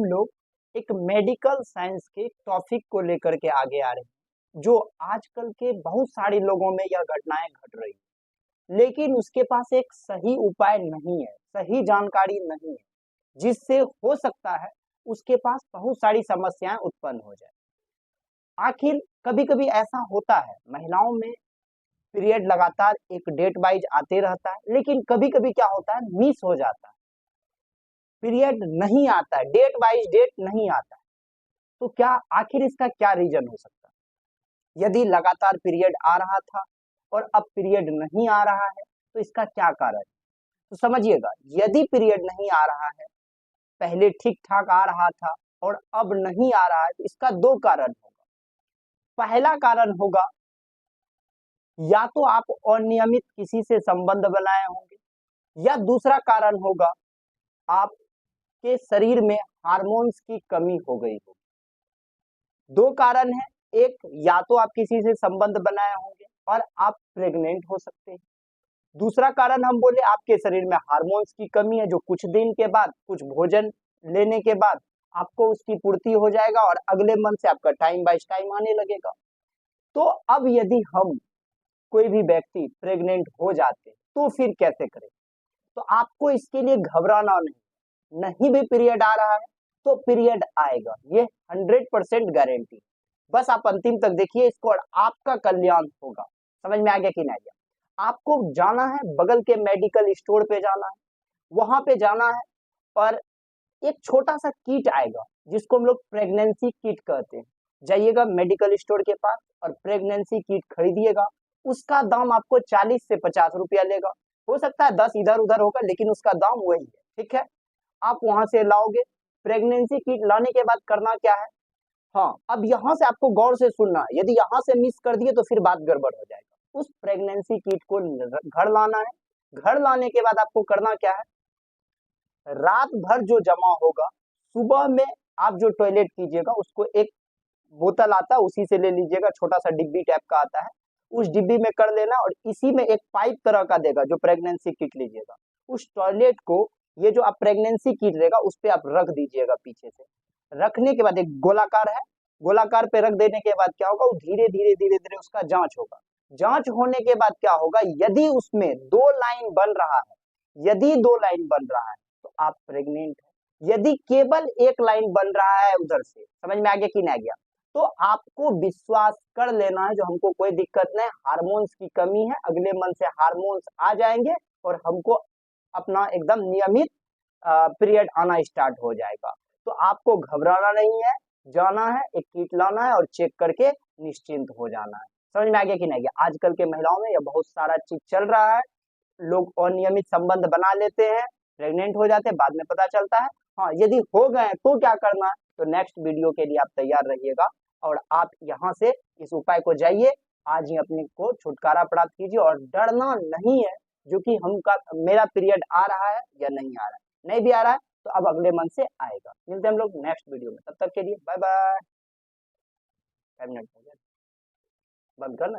लोग एक medical science के टॉपिक को लेकर के आगे आ रहे हैं, जो आजकल के बहुत सारे लोगों में यह घटनाएं घट रही है, लेकिन उसके पास एक सही उपाय नहीं है, सही जानकारी नहीं है, जिससे हो सकता है उसके पास बहुत सारी समस्याएं उत्पन्न हो जाए। आखिर कभी कभी ऐसा होता है, महिलाओं में पीरियड लगातार एक डेट वाइज आते रहता है, लेकिन कभी कभी क्या होता है, मिस हो जाता है, पीरियड नहीं आता है, डेट वाइज डेट नहीं आता है। तो क्या आखिर इसका क्या रीजन हो सकता है? यदि लगातार पीरियड आ रहा था और अब पीरियड नहीं आ रहा है, तो इसका क्या कारण है? तो समझिएगा, यदि पीरियड नहीं आ रहा है, पहले ठीक ठाक आ रहा था और अब नहीं आ रहा है, तो इसका दो कारण होगा। पहला कारण होगा, या तो आप अनियमित किसी से संबंध बनाए होंगे, या दूसरा कारण होगा, आपके शरीर में हार्मोन्स की कमी हो गई होगी। दो कारण है, एक, या तो आप किसी से संबंध बनाए होंगे और आप प्रेग्नेंट हो सकते हैं। दूसरा कारण हम बोले, आपके शरीर में हार्मोन्स की कमी है, जो कुछ दिन के बाद, कुछ भोजन लेने के बाद आपको उसकी पूर्ति हो जाएगा और अगले मंथ से आपका टाइम बाय टाइम आने लगेगा। तो अब यदि हम, कोई भी व्यक्ति प्रेग्नेंट हो जाते, तो फिर कैसे करें? तो आपको इसके लिए घबराना नहीं, नहीं भी पीरियड आ रहा है तो पीरियड आएगा, ये 100% गारंटी। बस आप अंतिम तक देखिए इसको और आपका कल्याण होगा। समझ में आ गया कि नहीं गया? आपको जाना है, बगल के मेडिकल स्टोर पे जाना है, वहां पे जाना है, और एक छोटा सा किट आएगा जिसको हम लोग प्रेगनेंसी किट कहते हैं। जाइएगा मेडिकल स्टोर के पास और प्रेगनेंसी किट खरीदिएगा। उसका दाम आपको 40 से 50 रुपया लेगा, हो सकता है 10 इधर उधर होगा, लेकिन उसका दाम वही है। ठीक है, आप वहां से लाओगे। प्रेगनेंसी किट लाने के बाद करना क्या है? हाँ, अब यहाँ से आपको गौर से सुनना है, यदि यहाँ से मिस कर दिए तो फिर बात गड़बड़ हो जाएगा। उस प्रेगनेंसी किट को घर लाना है। घर लाने के बाद आपको करना क्या है, रात भर जो जमा होगा, सुबह में आप जो टॉयलेट कीजिएगा, उसको एक बोतल आता है उसी से ले लीजिएगा, छोटा सा डिब्बी टाइप का आता है, उस डिब्बी में कर लेना, और इसी में एक पाइप तरह का देगा जो प्रेगनेंसी किट लीजिएगा, उस टॉयलेट को, ये जो आप प्रेगनेंसी किट रहेगा उस पे आप रख दीजिएगा पीछे से। रखने के बाद एक गोलाकार है, गोलाकार पे रख देने के बाद क्या होगा, वो धीरे धीरे धीरे धीरे उसका जांच होगा। जांच होने के बाद क्या होगा, यदि उसमें 2 लाइन बन रहा है, यदि 2 लाइन बन रहा है तो आप प्रेग्नेंट है। यदि केवल 1 लाइन बन रहा है उधर से, समझ में आ गया कि नहीं गया? तो आपको विश्वास कर लेना है, जो हमको कोई दिक्कत नहीं, हार्मोन्स की कमी है, अगले मंथ से हार्मोन्स आ जाएंगे और हमको अपना एकदम नियमित पीरियड आना स्टार्ट हो जाएगा। तो आपको घबराना नहीं है, जाना है, एक किट लाना है और चेक करके निश्चिंत हो जाना है। समझ में आ गया कि नहीं गया? आजकल के महिलाओं में यह बहुत सारा चीज चल रहा है, लोग अनियमित संबंध बना लेते हैं, प्रेग्नेंट हो जाते हैं, बाद में पता चलता है। हाँ, यदि हो गए तो क्या करना है, तो नेक्स्ट वीडियो के लिए आप तैयार रहिएगा, और आप यहाँ से इस उपाय को जाइए, आज ही अपने को छुटकारा प्राप्त कीजिए, और डरना नहीं है, जो कि हमका मेरा पीरियड आ रहा है या नहीं आ रहा है, नहीं भी आ रहा है तो अब अगले मंथ से आएगा। मिलते हैं हम लोग नेक्स्ट वीडियो में, तब तक के लिए बाय बाय। 5 मिनट हो गया, बंद करना,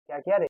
क्या किया रे?